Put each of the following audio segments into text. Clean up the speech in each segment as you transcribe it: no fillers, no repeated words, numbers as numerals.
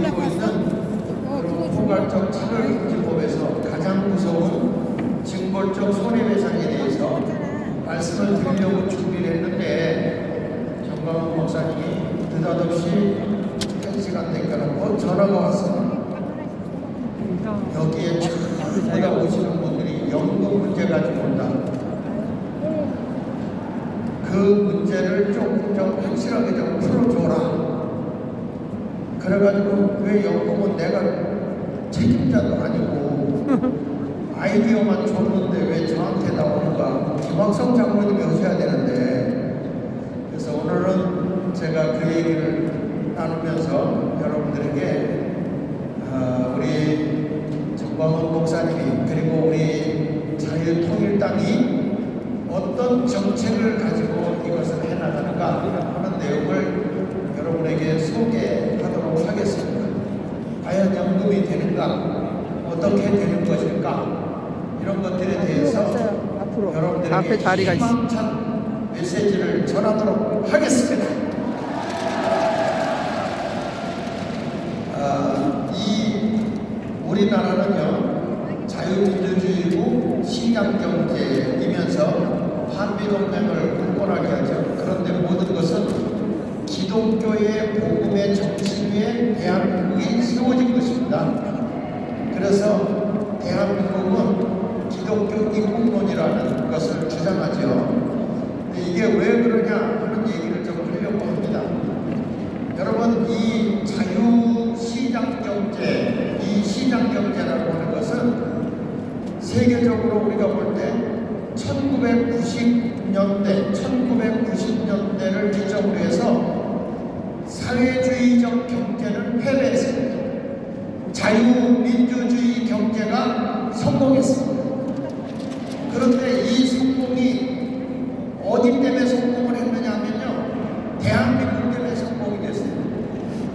가지고 있는 포괄적 차별금지법에서 가장 무서운 징벌적 손해배상에 대해서 말씀을 드리려고 준비를 했는데 정광훈 목사님이 느닷없이 1시간 되니까 전화가 왔어요. 여기에 저희가 오시는 분들이 연금 문제 가지고 온다. 그 문제를 조금 좀 확실하게 좀 풀어줘라. 그래가지고 왜 연금은 내가 책임자도 아니고 아이디어만 줬는데 왜 저한테 나오는가. 김학성 장로님이 오셔야 되는데. 그래서 오늘은 제가 그 얘기를 나누면서 여러분들에게 우리 정광훈 목사님이 그리고 우리 자유통일당이 어떤 정책을 가지고 이것을 해나가는가 하는 내용을 여러분에게 소개하도록 하겠습니다. 과연 연금이 되는가? 어떻게 되는 것일까? 이런 것들에 대해서 여러분들에게 앞에 자리가 있어. 희망찬 메시지를 전하도록 하겠습니다. 이 우리나라는요 자유민주주의고 시장경제이면서 한미동맹을 굳건하게 하죠. 그런데 모든 것은 기독교의 복음의 정신 위에 대한민국이 세워진 것입니다. 그래서 대한민국은 기독교 입국론이라는 것을 주장하죠. 근데 이게 왜 그러냐 하는 얘기를 좀 하려고 합니다. 여러분, 이 자유시장경제, 이 시장경제라고 하는 것은 세계적으로 우리가 볼 때 1990년대를 기점으로 해서 사회주의적 경제는 패배했습니다. 자유민주주의 경제가 성공했습니다. 그런데 이 성공이 어디 때문에 성공을 했느냐 하면요, 대한민국 때문에 성공이 됐어요.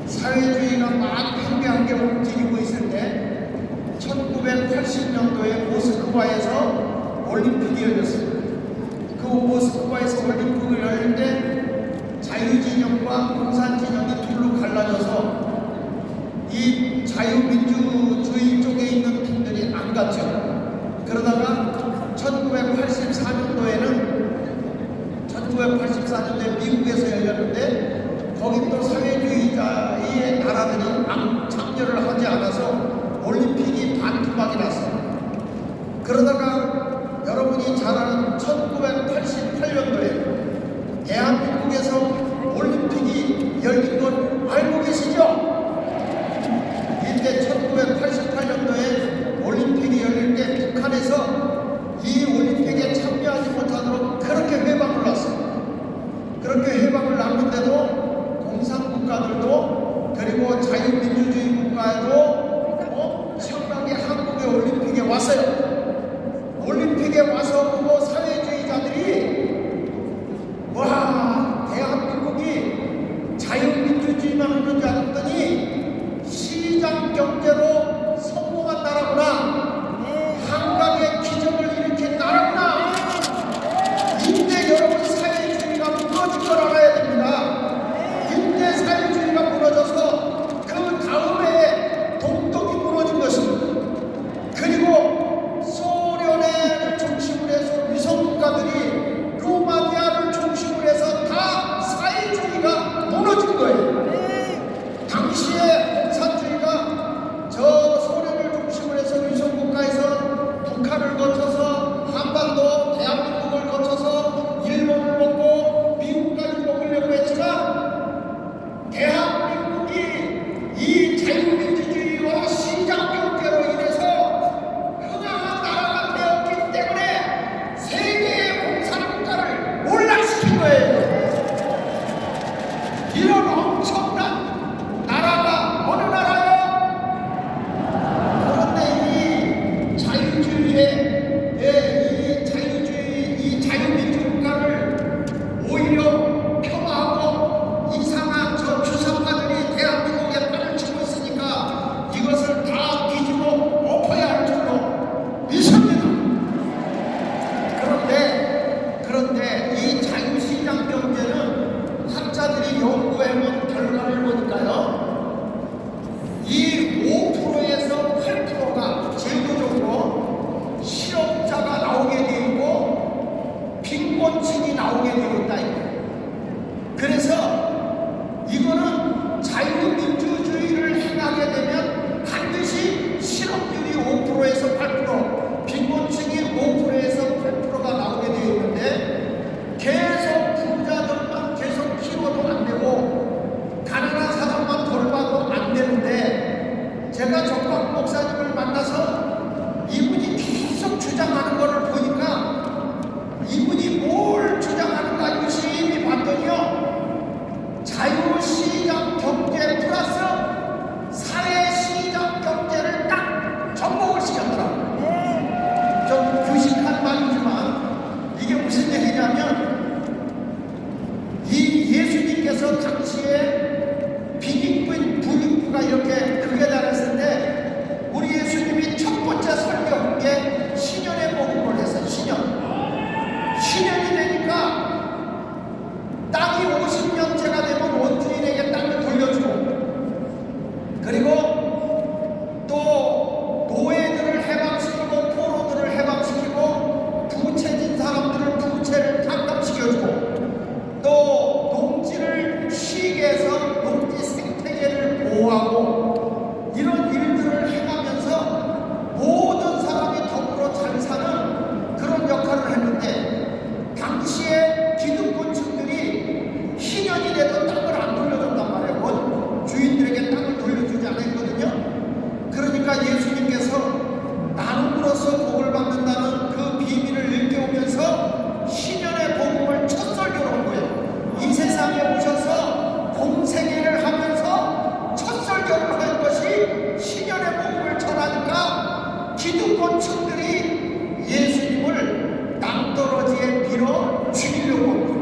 사회주의가 막 팽배하게 움직이고 있을 때 1980년도에 모스크바에서 올림픽이 열렸습니다. 그 모스크바에서 올림픽을 열릴 때 자유진영과 공산진영이 둘로 갈라져서 이 자유민주주의 쪽에 있는 팀들이 안 갔죠. 그러다가 1984년도에 미국에서 열렸는데 거기 또 사회주의자의 나라들이 참여를 하지 않아서 올림픽이 반토막이 났어요. 그러다가 여러분이 잘 아는 1988년도에 대한민국에서 올림픽이 열린 건 알고 계시죠? 이때 1988년도에 올림픽이 열릴 때 북한에서 이 올림픽에 참여하지 못하도록 그렇게 회방을 놨어요. 그렇게 회방을 놨는데도 공산국가들도 그리고 자유민주주의 국가에도 청나게 한국의 올림픽에 왔어요. 올림픽에 와서 보고 사회주의자들이 와, 대한민국이 자유민주주의만 하는 줄 알았더니 시장경제로 성공한 나라구나, 한강의 기적을 일으킨 나라구나. 이때 여러분 사회주의가 무너질 걸 알아야 됩니다. 이때 사회주의가 무너져서 그 기득권층들이 예수님을 낭떠러지에 밀어 죽이려고 합니다.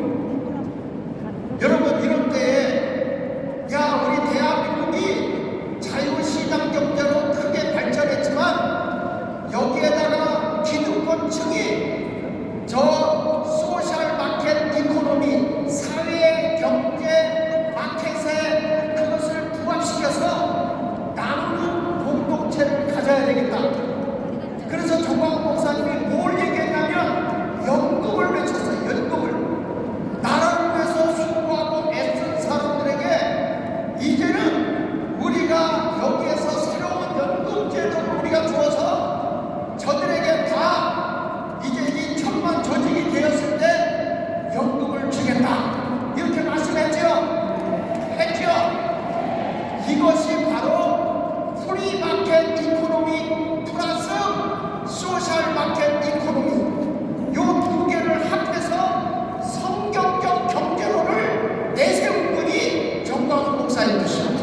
여러분, 이런 때에 우리 대한민국이 자유시장 경제로 크게 발전했지만 여기에다가 기득권층이 저 소셜 마켓 이코노미, 사회 경제 마켓에 그것을 부합시켜서 나누는 공동체를 가져야 되겠다. 그래서 정광훈 목사님이 뭘 얘기했냐면 연금을 외쳤어요. 연금을. 나라를 위해서 수고하고 애쓴 사람들에게 이제는 우리가 여기에서 새로운 연금 제도를 우리가 주어서 저들에게 다 이제 이 천만 조직이 되었을 때 연금을 주겠다. 이렇게 말씀했죠. 이것이 바로 프리마켓 이코노미 플러스 소셜 마켓 이코노미, 요 두 개를 합해서 성경적 경제론을 내세운 분이 정광훈 목사님이십니다.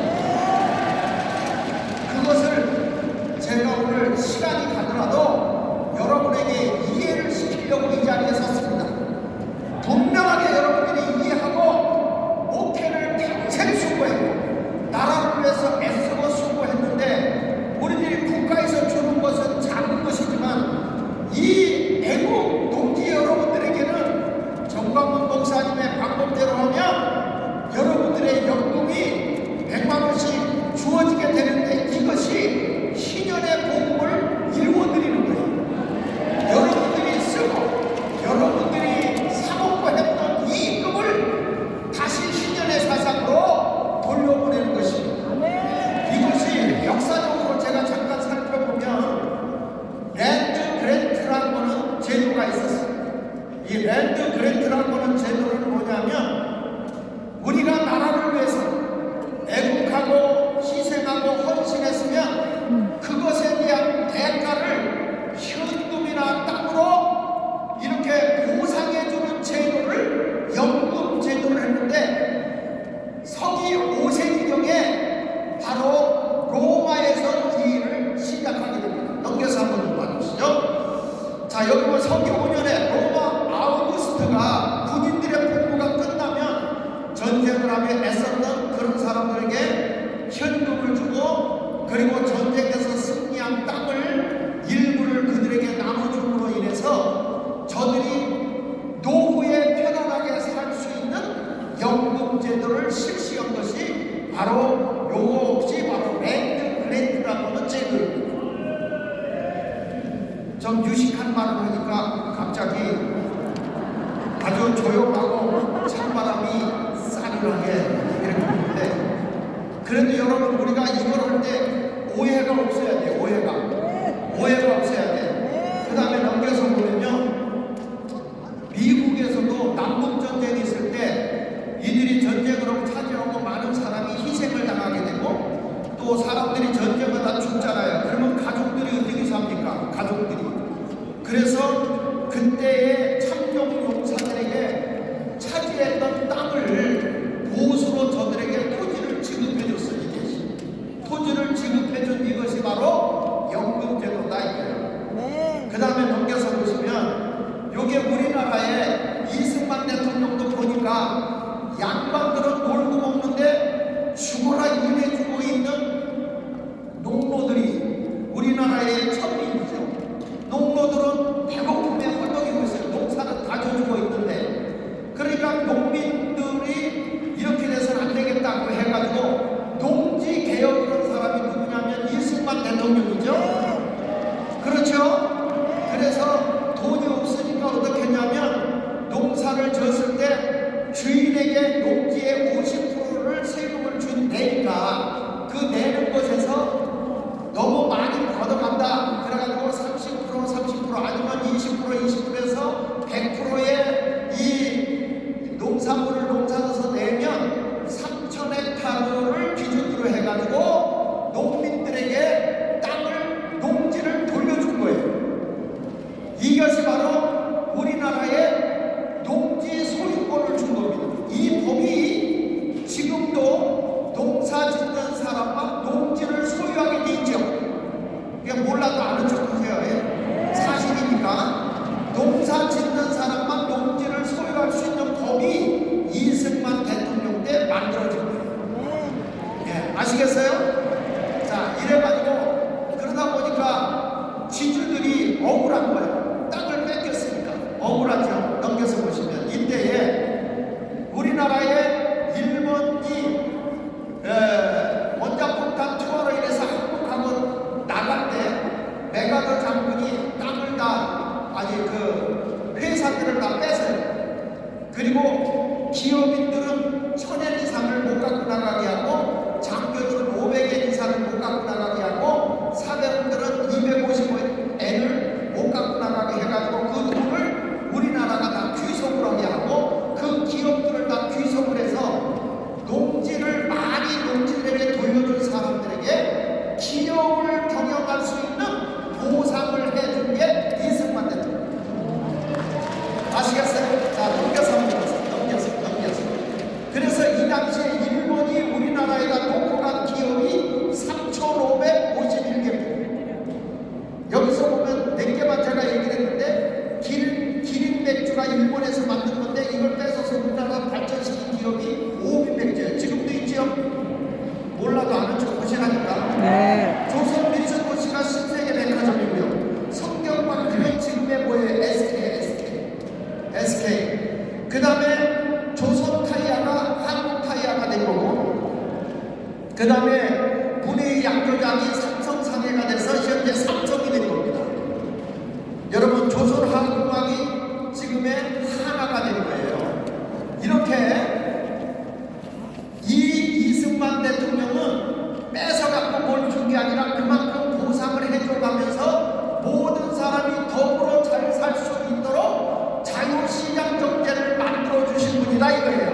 그것을 제가 오늘 시간이 가더라도 여러분에게 이해를 시키려고 이 자리에 섰습니다. 분명하게 여러분들이 이해하고 목회를 평생 수고했고 나라를 위해서 애쓰고 수고했는데 우리들이 국가에서 주는 것은 작은 것이지만 이 애국 동지 여러분들에게는 정광훈 목사님의 방법대로 하면 여러분들의 연금이 100만 원씩 주어지게 되는데 이것이 희년의 복음을 이루어드리는 거예요. 여러분들이 쓰고 여러분들이 사먹고 했던 이 임금을 다시 희년의 사상으로 돌려보내는 것입니다. 이것이 역사적으로 제가 잠깐 살펴보면 랜드 그랜트라는 거는 제도가 있었어요. 이 랜드 그랜트라는 거는 제도는 뭐냐면 우리가 나라를 위해서 애국하고 희생하고 헌신했으면 그것에 대한 대가를 현금이나 땅으로 이렇게 보상해주는 제도를 연금 제도를 했는데 서기 5세기경에 바로 로마에서 이 일을 시작하게 됩니다. 넘겨서 한번 봐주시죠. 자, 여기 보면 서기 5년에 로마 아우구스트가 군인들의 복무가 끝나면 전쟁을 하며 애썼던 그런 사람들에게 현금을 주고 그리고 전쟁에서 승리한 땅을 일부를 그들에게 나눠줌으로 인해서 저들이 노후에 편안하게 살 수 있는 연금 제도를 실시한 것이 바로 요거 없이 바로 랜드 그랜트라고 하는 제도입니다. 좀 유식한 말을 하니까 갑자기 아주 조용하고 찬바람이 싸늘하게 이렇게 부는데 그래도 여러분 우리가 이걸 할 때 오해가 없어야 돼요. 오해가 없어야 돼. 그 다음에 넘겨서 보면요, 미국에서도 남북전쟁이 있을 때 이들이 전쟁을 하고 차지하고 많은 사람이 희생을 당하게 되고 또 사람들이 전쟁하다 죽잖아요. 그러면 가족들이 어떻게 삽니까? 가족들이. 그래서 그때의 참용 용사들에게 차지했던 땅을 보수로 저들에게 토지를 지급해줬어요. 토지를 지급해준 이것이 바로 연금제도다 이거예요. 그 다음에 넘겨서 보시면 요게 우리나라의 이승만 대통령도 보니까 양반들은 놀고 먹는데 죽어라 일해주고 있는 농노들이 우리나라의 천민이죠. 농노들은 배고픔에 헐떡이고 있어요. 이제 삼성이 된 겁니다. 여러분, 조선한국왕이 지금의 하나가 된 거예요. 이렇게 이승만 대통령은 뺏어갖고 뭘 준 게 아니라 그만큼 보상을 해줘가면서 모든 사람이 더불어 잘 살 수 있도록 자유시장 경제를 만들어주신 분이다 이거예요.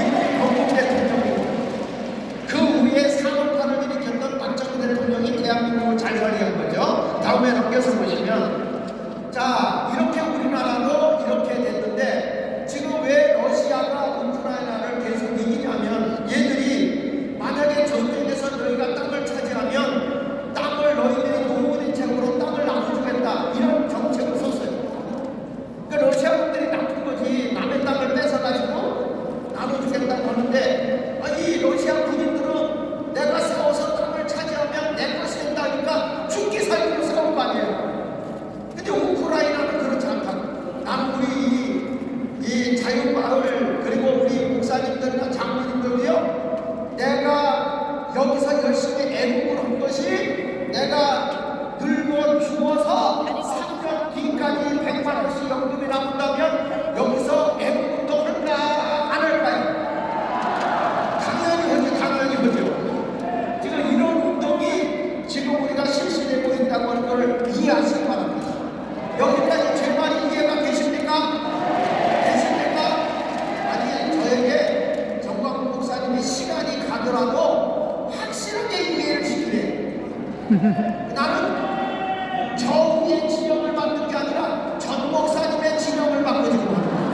이분이 건국 대통령이고, 그 위에 산업화를 일으켰던 박정희 대통령이 대한민국을 잘 살리는 거죠. 다음에 넘겨서 보시면, 자, 이렇게 우리나라도 이렇게 됐는데 지금 왜 러시아가 우크라이나를 계속 이기냐면, 얘들이 만약에 전쟁에서 너희가 땅을 차지하면 땅을 너희들이 농민책으로 땅을 나눠주겠다 이런 정책을 썼어요. 그러니까 러시아 분들이 나쁜 거지. 남의 땅을 뺏어가지고 나눠주겠다고 하는데, 이 러시아 군인들은 내가 싸워서 땅을 차지하면 내 것이 된다니까 죽기 살기로 싸울 거 아니에요. 근데 우크라이나는 그렇지 않다고. 나는 우리 이 자유마을 그리고 우리 목사님들이나 장로님들도요, 내가 여기서 열심히 애국을 한 것이 내가 늙어 죽어서 3년 뒤까지 100만 원씩 연금이 나온다면 여기서 애국운동을 안 할까요? 당연히 하죠. 지금 이런 운동이 지금 우리가 실시되고 있다고 하는 걸 이해하시기 바랍니다. 여기까지 제 말이 이해가 되십니까? 아니, 저에게 정광훈 목사님이 시간이 가더라도 확실하게 이해를 시키래. 나는 정의의 진영을 받는 게 아니라 전 목사님의 진영을 받고 지금 하는 거예요.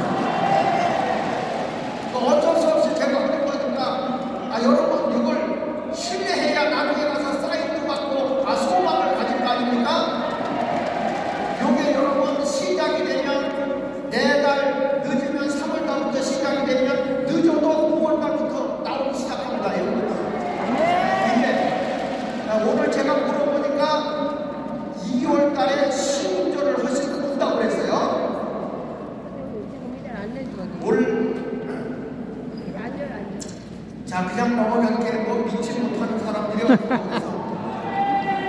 어쩔 수 없이 제가 하는 거니까, 여러분 이걸 신뢰해야 나중에 가서 사인도 받고 소망을 가질 거 아닙니까? 요게 여러분 시작이 되면 4달 늦으면 3월달부터 시작이 되면 늦어도 9월달부터 나오기 시작합니다. 여러분 이게 오늘 제가 물어보니까 2월달에 시운전을 하실 수 있다고 그랬어요. 자, 그냥 넘어갈게. 뭐 믿지 못하는 사람들이 없어서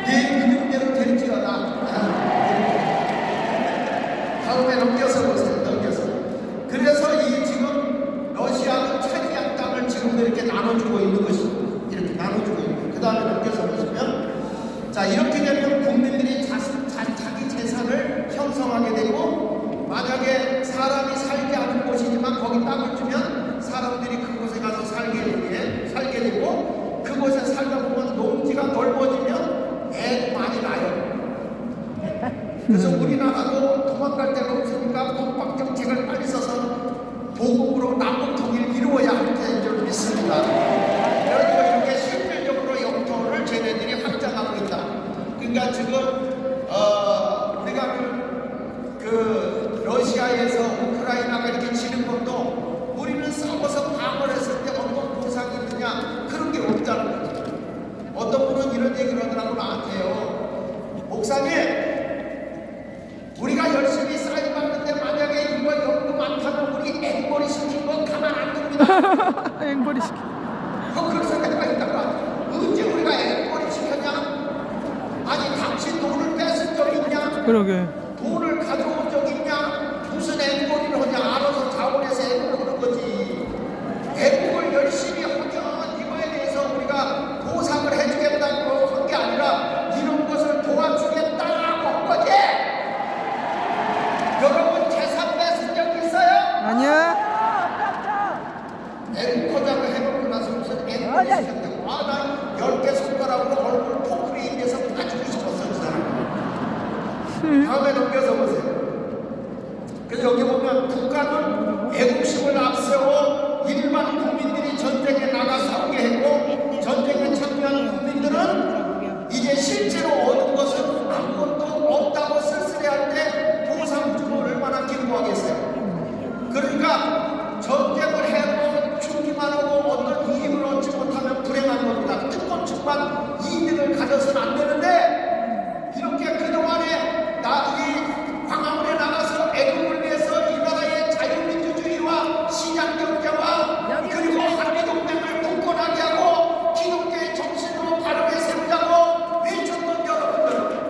내 믿음대로 될지어다. 다음에 넘겨서 보세요. 그래서 이 지금 러시아는 차지한 땅을 지금도 이렇게 나눠주고 있는 것입니다. 이렇게 나눠주고 있는. 그 다음에 넘겨서 보시면, 자, 이렇게 되면 국민들이 자기 재산을 형성하게 되고, 만약에 사람이 살지 않은 곳이지만 거기 땅을 주면 사람들이 그곳에 가서 살게 되고, 그곳에 살다 보면 농지가 넓어지면 애도 많이 나요. 그래서 우리나라도 도망갈 데가 없으니까 국방정책을 빨리 써서 보급으로 남북 통일 이루어야 할 줄 믿습니다. 그래서 이렇게 실질적으로 영토를 쟤네들이 확장하고 있다. 그러니까 지금 우리가 그 러시아에서 우크라이나가 이렇게 지는 것도 우리는 싸워서 방어를 했을 때 어떤 보상이 있느냐, 그런 게 없다는 거죠. 어떤 분은 이런 얘기를 하더라고 나한테요. 목사님, 우리가 열심히 사인 받는데 만약에 이거 연금 안 타면 우리 앵벌이 시킨 건 가만 안 둡니다. 앵벌이 시켜. 그래서 내가 있다가 언제 우리가 앵벌이 시켰냐? 아니, 당신 돈을 뺏은 적 있냐? 그러게. 돈을 가져온 적 있냐? 무슨 애국을 하냐? 알아서 자원해서 애국을 하는 거지. 애국을 열심히 하면 이거에 대해서 우리가 보상을 해주겠다고 한 게 아니라 이런 것을 도와주겠다고 한 거지. 여러분 재산 뺏은 적 있어요? 아니야. 애국하자고 해놓고 나서 무슨 애국을 시켰다고. 나 10개 손가락으로 얼굴 포크레인에서 가지고 싶었어, 그 사람. 다음에 넘겨서 보세요. 그래서 여기 보면 국가는 애국심을 앞세워 일반 국민들이 전쟁에 나가 싸우게 했고, 전쟁에 참여한 국민들은 이제 실제로 얻은 것은 아무것도 없다고 쓸쓸해할 때 보상 주면 얼마나 기뻐하겠어요. 그러니까 전쟁을 해도 죽기만 하고 어떤 이익을 얻지 못하면 불행한 겁니다. 특권층만 이익을 가져서는 안 되는데, 이렇게 그동안에 이 광화문에 나가서 애국을 위해서 이 나라의 자유민주주의와 시장경제와 그리고 한미동맹을 굳건하게 하고 기독교의 정신으로 바르게 세우자고 외쳤던 여러분들,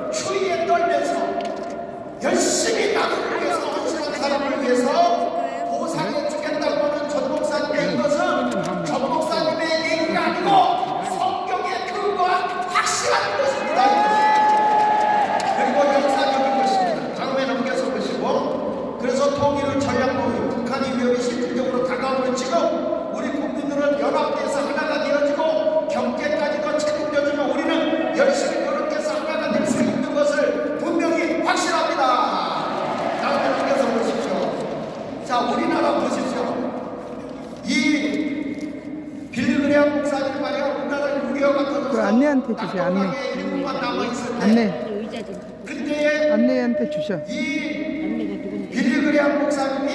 안내한테 주세요. 안내. 일부만 남아있을 때 안내. 의자 좀. 그때에 안내한테 주셔. 이 안내가 누군데? 빌리그레암 목사님이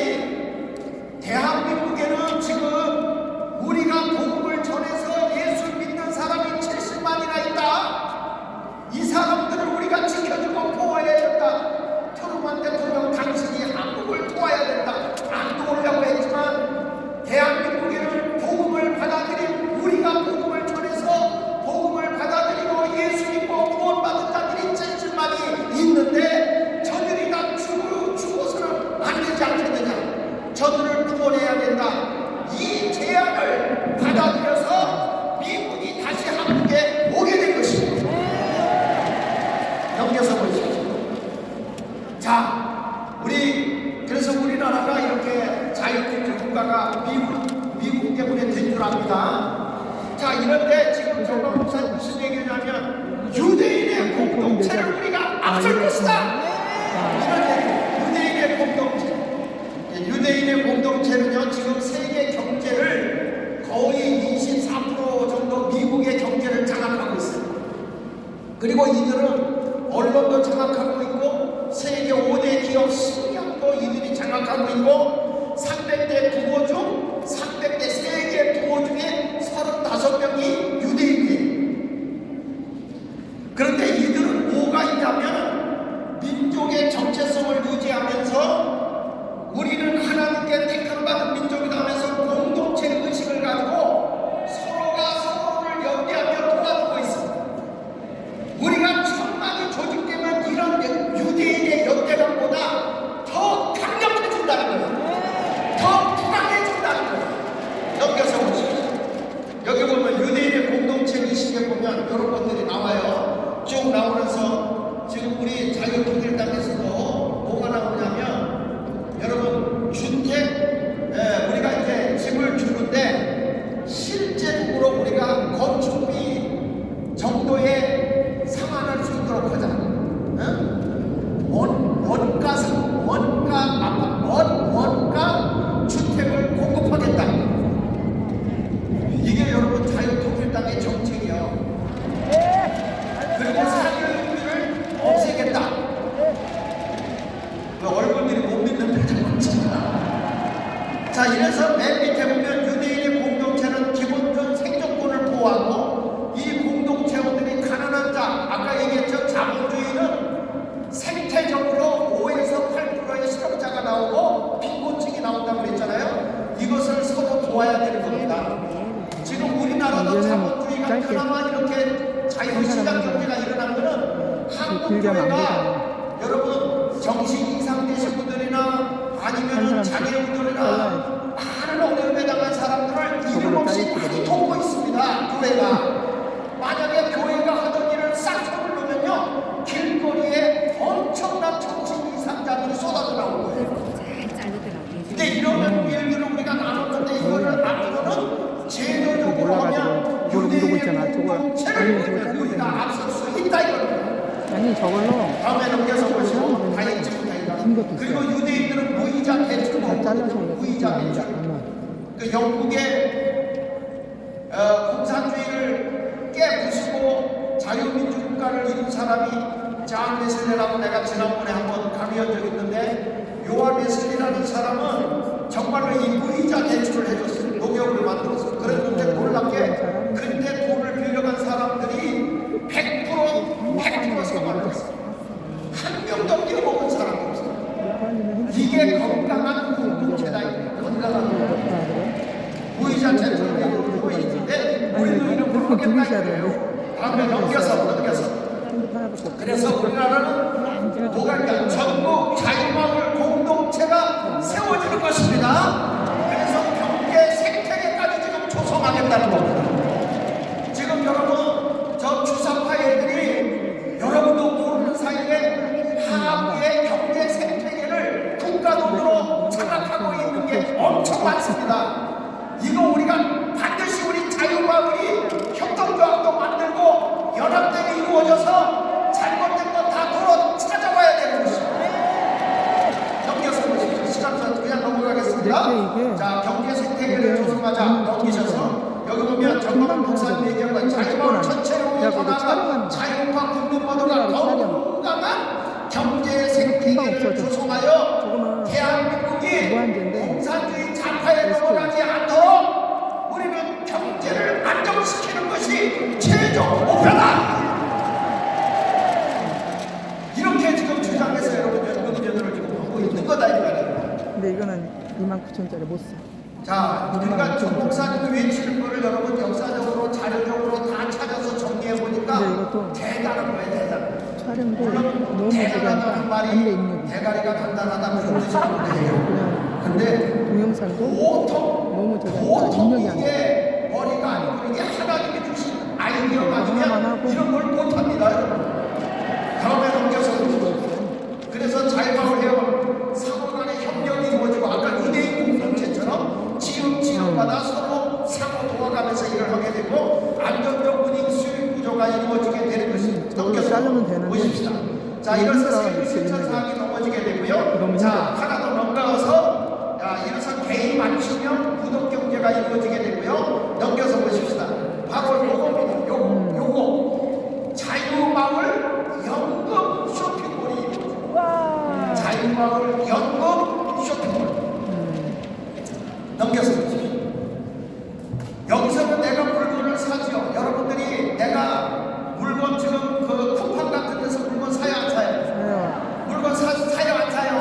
대한민국에는 지금 우리가 복음을 전해서 예수 믿는 사람이 70만이나 있다. 이 사람들을 우리가 지켜주고 보호해야 된다. 트루먼 대통령 당신이 한국을 도와야 된다. 안 도우려고 했지만 대한민국에는 복음을 받아들인 우리가 복음을 전해서 복음을 받아들이고 예수 믿고 구원받은 자들이 70만이 있는데 저들이 다 죽어서는 안 되지 않겠느냐. 저들을 구원해야 된다. 이 제안을 받아들여서 미군이 다시 한국에 오게 된 것입니다. 넘겨서 보십시오. 자, 그래서 우리나라가 이렇게 자유민주 국가가 미국 때문에 된 줄 압니다. 자, 이런데 지금 정박 목사님 무슨 얘기냐면 유대인의 공동체를 우리가 앞설 것이다. 이런 얘기, 유대인의 공동체. 유대인의 공동체는요, 지금 세계 경제를 거의 24% 정도 미국의 경제를 장악하고 있어요. 그리고 이들은 언론도 장악하고 있고 세계 5대 기업 식량도 이들이 장악하고 있고 300대 부호 중 300대 세계 부호 중에 35명이 유대인이에요. 그런데 이들은 뭐가 있냐면 민족의 정체성을 유지하면서 우리는 하나님께 택함받은 민족이다 하면서 공동체 의식을 가지고 서로가 서로를 연대하며 도와주고 있습니다. 우리가 천만이 조직되면 이런 유대인의 연대감보다 더 강력해진다는 거예요. 더 불안해진다는 거예요. 넘겨서 보십시오. 여기 보면 유대인의 공동체 의식에 보면 그런 것들이 나와요. 쭉 나오면서 지금 우리 자유통일당에서도 뭐가 나오냐면 여러분 주택 우리가 이제 집을 주는데 실제적으로 우리가 건축비 정도에 상환할 수 있도록 하자. 원가 주택을 공급하겠다. 이게 여러분 자유통일당의 정책이요. 그리고 사교육비를 없애겠다. 얼굴들이 못 믿는 표정을 짓니다. 자, 이래서 맨 밑에 보면 유대인의 공동체는 기본적 생존권을 보호하고 이 공동체원들이 가난한 자, 아까 얘기했죠. 자본주의는 생태적으로 5에서 8%의 실업자가 나오고 빈곤층이 나온다고 그랬잖아요. 이것을 서로 도와야 되는 겁니다. 지금 우리나라도 자본주의가 그나마 이렇게 자유시장 경제가 일어난 것은 한국 교회가 여러분 정신 이상 되신 분들이나 아니면 장애인들이나 많은 어려움에 당한 사람들을 이름 없이 많이 돕고 있습니다. 교회가. 만약에 교회가 하던 일을 싹 손을 놓으면요 길거리에 엄청난 정신 이상자들이 쏟아져 나올 거예요. 근데 이런 일들을 우리가 나눴는데 이거를 앞으로는 제도적으로 하면 유대인의 공동체를 우리가 앞설 수 있다 이겁니다. 아니 저걸로 다음에 넘겨서 보시고 다 읽지 못하니까. 그리고 유대인들은 무이자 대출도 무이자 대출. 그 영국의 공산주의를 깨부수고 자유민주 국가를 이룬 사람이 잔 웨슬리라고 내가 지난번에 한번 강의한 적이 있는데 요한 웨슬리라는 사람은 정말로 이 무이자 대출을 해줬어요. 농협을 만들었어요. 그랬는데 놀랍게 그때 돈을 빌려간 사람들이 100% 성공을 했어요. 한 명도 뛰어먹은 사람이 없어요. 이게 건강한 공동체다. 건강한 공동체. 무이자 대출이 보고 있는데 우리도 이런 걸 하겠다는 거예요. 다음에 넘겨서. 그래서 우리나라는 뭐가 있냐? 전국 자유마을 공동체가 세워지는 것입니다. 그래서 경제 생태계까지 지금 조성하겠다는 겁니다. 지금 여러분 저 주사파 애들이 여러분도 모르는 사이에 하나의 경제 생태계를 국가 돈으로 장악하고 있는 게 엄청 많습니다. 이거 우리가 반드시 우리 자유마을이 협동조합도 만들고 연합되게 이루어져서 잘못된 것 다 돌아 찾아봐야 되는 것입니다. 넘겨서 보십시오. 시간상 그냥 넘어가겠습니다. 자, 경제 생태계를 조성하자. 넘기셔서 여기 보면 정광훈 목사님 얘기한 거 자유마을 전체로 전화가 있는 모두가 더욱 공감한 경제 생태계를 조성하여 조금은 대한민국이 무한대인데 공산주의 좌파에 넘어가지 않도록 우리는 경제를 안정시키는 것이 최종 목표다. 이렇게 지금 주장해서 여러분 연금제도를 지금 하고 있는 거다 이 말이에요. 근데 이거는 29,000원짜리 못 써. 자, 그러니까 목사님이 외치는 거를 여러분 역사적으로 자료적으로 다 찾아서 정리해 보니까 근데 이것도 대단한 거예요, 대단. 촬영도 너무 대단하다는 그냥 말이 안돼 있는 대가리가 단단하다 그런 뜻이 아니에요. 그냥 근데 동영상도 보통 너무 보통 입력이 안 돼. 이게 머리가 아니고 이게 하나님이 주신 아이디어가 하나만 아니면 하고 이런 걸 못합니다, 여러분. 다음에 넘겨서 그래서 자유마을 회원 상호 간의 협력이 이루어지고 아까 유대인 공동체처럼 지역마다 서로 상호 도와가면서 일을 하게 되고 안정적 운영 수익 구조가 이루어지게 되는 것이 넘겨서 자르면 되는데 보십시다. 자, 이래서 실천 사항이 넘어지게 되고요. 자, 하나 더 넘겨서 이래서 개인 맞춤형 구독 경제가 이루어지게 되고요. 넘겨서 보십시다. 바로 요겁니다. 요거 자유마을 연금 쇼핑몰이 이루어집니다. 자유마을 연금 쇼핑몰. 넘겨서 보십시오. 여기서는 내가 물건을 사지요. 여러분들이 내가 물건 지금 그 쿠팡 같은 데서 물건 사요 안 사요? 물건 사요 안 사요?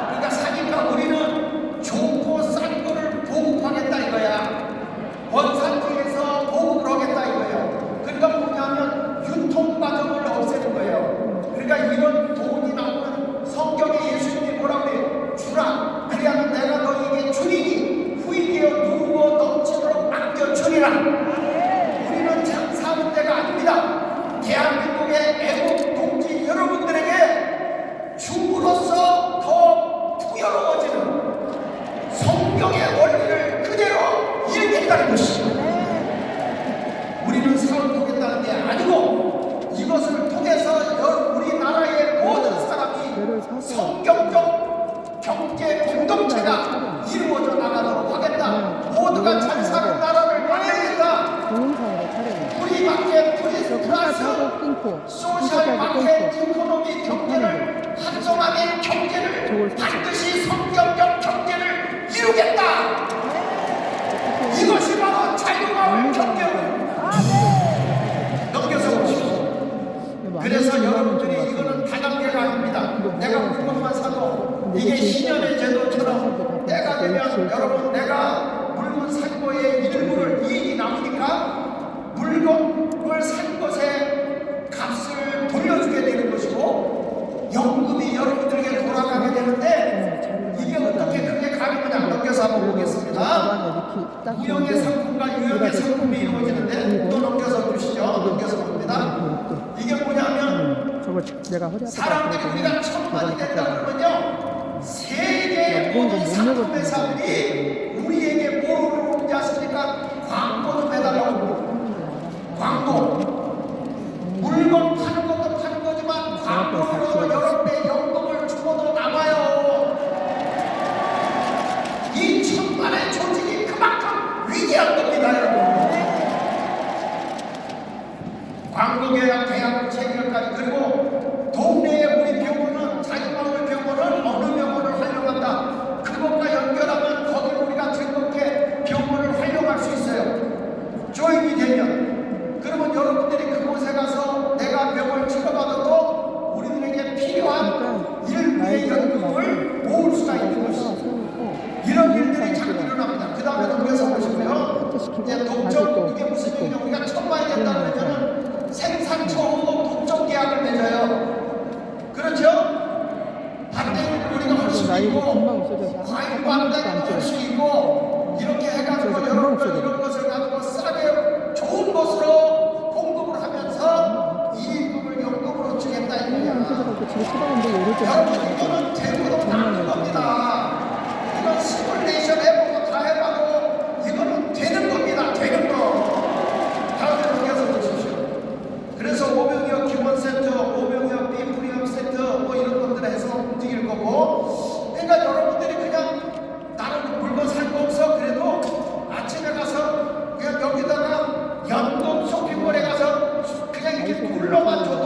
그러니까 사니까 우리는 좋고 싼 거를 보급하겠다 이거야. 원산지에서 보급을 하겠다 이거예요. 그러니까 뭐냐면 유통 과정을 없애는 거예요. 그러니까 이런 돈이 나오면 성경에 예수님이 뭐라고 해요? 주라. 그래야만 내가 너에게 주리니 후이되어 누워 넘치도록 맡겨주리라. 우리는 장사하는 데가 아닙니다. 대한민국의 애국 동지 여러분들에게 줌으로써 더 풍요로워지는 성경의 원리를 그대로 일으킨다는 것입니다. 우리는 사업을 보겠다는 게 아니고 이것을 통해서 우리나라의 모든 사람이 성경적 경제 공동체가 이루어져 나가도록 하겠다. 모두가 잘 사는 나라를 만들겠다. 우리 마켓 플러스 소셜 마켓 이코노미 경제를 한성화된 경제를 반드시 성경적 경제를 이루겠다. 이것이 바로 자유마을 경제입니다. 넘겨서 보십시오. 그래서 여러분들이 이거는 다단계가 아닙니다. 내가 물건만 사도 이게 신년의 제도처럼 때가 되면 여러분 내가 물건 산 거에 일부를 이익이 남으니까 물건을 산 것에 값을 돌려주게 되는 것이고 연금이 여러분들에게 돌아가게 되는데 이게 어떻게 그게 가능하냐 넘겨서 한번 보겠습니다. 무형의 상품과 유형의 상품이 이루어지는데 또 넘겨서 보시죠. 넘겨서 봅니다. 이게 뭐냐면 사람들이 우리가 천만이 된다 그러면요 세계의 모든 상품 회사들이 우리에게 뭐를 오는지 아십니까? 광고도 매달라고 그럽니다. 광고 물건 파는 것도 파는 거지만 광고로 여러분의 연금을 주고도 남아요. 이 천만의 조직이 그만큼 위대한 겁니다 여러분. 광고 계약, 계약 체결까지. 그리고 동네에 우리 병원은 자유마을 병원은 어느 병원을 활용한다. 그것과 연결하면 거기 우리가 즐겁게 병원을 활용할 수 있어요. 조인이 되면. 그러면 여러분들이 그곳에 가서 내가 병을 치료받아도 우리들에게 필요한 일부의 연금을 모을 수가 있는 것이죠. 이런 일들이 자꾸 일어납니다. 그 다음에 넘겨서 보시고요. 이제 독점, 이게 무슨 얘기냐. 우리가 천만이 된다 그러면은 생산처하고 독점 계약을 맺어요. 그렇죠? 반대로 우리가 할 수 있고 과일 반대도 할 수 있고 이렇게 해가지고 여러분들 이런 것을 가지고 싸게 좋은 것으로 공급을 하면서 이익금을 연금으로 주겠다 이거야. 여러분 이거는 재고도 남는 겁니다. 이건 시뮬레이션 해보고 다 해봐도 이거는 되는 겁니다. 되는 거. 다음에 넘겨서 보십시오. 그래서 오병이어 기본센터, 오병이어 비프리엄 센터 뭐 이런 것들 해서 움직일 거고. 그러니까 여러분들이 그냥 나는 물건 살 거 없어 그래도 아침에 가서 그냥 여기다가 연금 쇼핑몰에 가서 그냥 이렇게 둘러만 줘도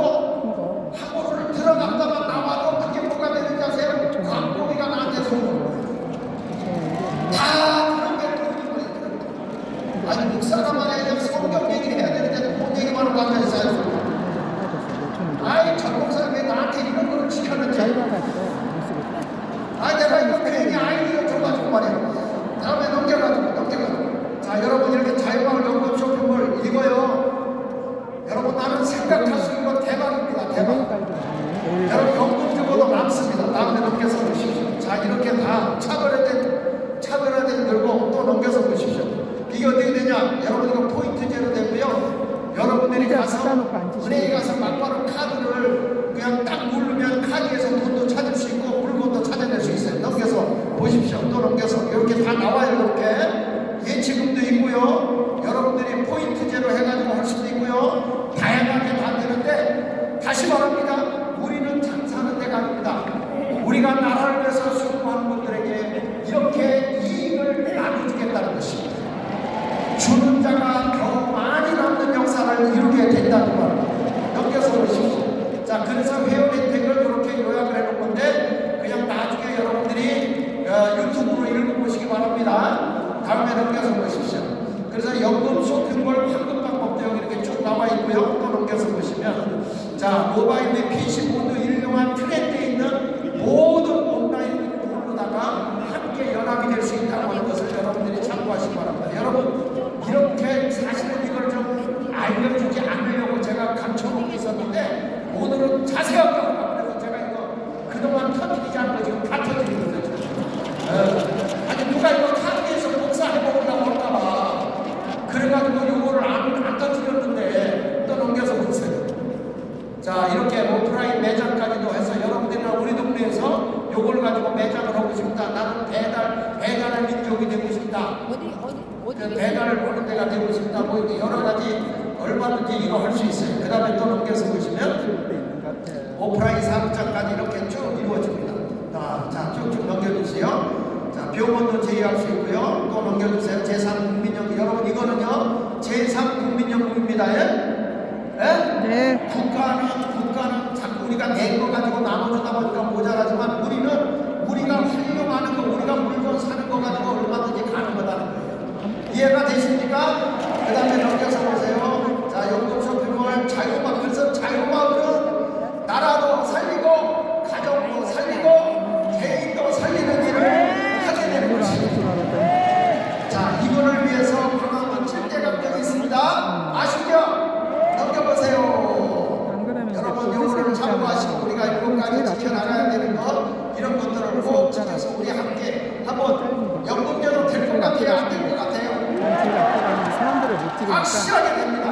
차별화된 결국 또 넘겨서 보십시오. 이게 어떻게 되냐? 여러분 이거 포인트제로 되고요. 여러분들이 의자 가서 갖다 놓고 앉으시면 은행에 가서 막바로 카드를 그냥 딱 누르면 카드에서 돈도 찾을 수 있고 물건도 찾아낼 수 있어요. 넘겨서 보십시오. 또 넘겨서 이렇게 다 나와요. 이렇게 예치금도 있고요. 여러분들이 포인트제로 해가지고 할 수도 있고요. 다양하게 다 되는데 다시 말합니다. 우리는 장사하는 데가 아닙니다. 우리가 나라를 위해서 수고하는 분들에게 이렇게 이익을 나눠주겠다는 것입니다. 주는 자가 더 많이 남는 역사를 이루게 된다는 말입니다. 넘겨서 보십시오. 자, 그래서 회원 혜택을 그렇게 요약을 해놓은 건데 그냥 나중에 여러분들이 유튜브로 읽어보시기 바랍니다. 다음에 넘겨서 보십시오. 그래서 연금 쇼핑몰 환급 방법도 여기 이렇게 쭉 나와 있고요. 또 넘겨서 보시면 자, 모바일 및 PC 모두 일용한 트렌드에 있는 모든 온라인 공부다가 함께 연합이 될 수 있다고 하는 것을 여러분들이 참고하시기 바랍니다. 여러분 이렇게 사실은 이걸 좀 알려주지 않으려고 제가 감춰놓고 있었는데 오늘은 자세하게 그래서 제가 이거 그동안 터뜨리지 않은 거 지금 다 터뜨리는 거죠. 아니 누가 이거 카드에서 복사해먹으려고 할까봐 그래가지고 이거를 안 터뜨렸는데 또 넘겨서 보세요. 자, 이렇게 오프라인 매장까지도 해서 여러분들이랑 우리 동네에서 요걸 가지고 매장을 하고 싶다. 나는 배달의 민족이 되고 싶다. 어디 배달을 보는 데가 되고 싶다. 뭐 이렇게 여러 가지 얼마든지 이거 할 수 있어요. 그 다음에 또 넘겨서 보시면 오프라인 사업장까지 이렇게 쭉 이루어집니다. 자, 쭉쭉 넘겨주세요. 자, 병원도 제휴할 수 있고요. 또 넘겨주세요. 제3국민연금. 여러분 이거는요 제3국민연금입니다. 네. 국가는 자꾸 우리가 낸 거 가지고 나눠주다 보니까 모자라지만 우리가 활용하는 거, 우리가 물건 사는 거 가지고 얼마든지 가는 거다는 거예요. 이해가 되십니까? 그 다음에 넘겨서 보세요. 자, 연금 쇼핑몰 자유마을. 그래서 자유마을은 나라도 살리고 가정도 살리고 개인도 살리는 일을 하게 되는 것입니다. 자, 이거를 위해서 강화문 7대 감정이 있습니다. 아시죠? 넘겨보세요. 여러분 요거를 참고하시고 우리가 7가지 지켜나가야 되는 것 이런 것들을 꼭 지켜서 우리 함께 한번 연금제로 될 것 같아요? 안 될 것 같아요? 사람들을 못 찍으니까 확실하게 됩니다.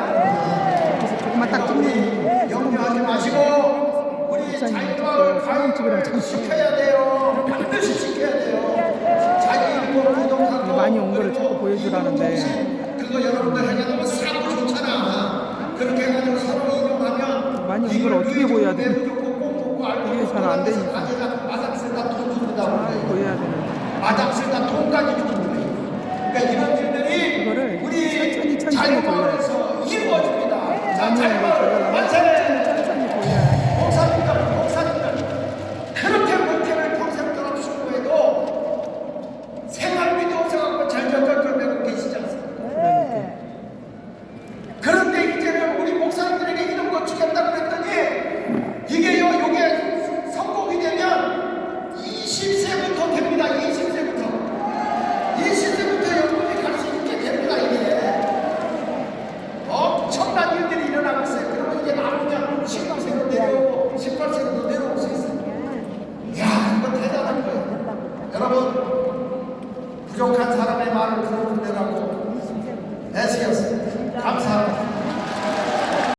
그래서 그것만 딱 찍는 염려하지 마시고 우리 자유마을 가입을 시켜야 돼요. 반드시 시켜야 돼요. 자유인권 구독하고 많이 온 거를 자꾸 보여주라는데 그거 여러분들 해가지고 사고 좋잖아. 그렇게 해가지고 서로 이용하면 많이 온 걸 어떻게 보여야 돼? 이게 잘 안 되니까. 마당 쓸다 돈 줍니다. 보여야 되는데 마당 쓸다 돈까지 줍니다. 그러니까 이런 일들이 이거를 우리 천천히 자유마을에서 이루어집니다. 자, 자유마을 만세!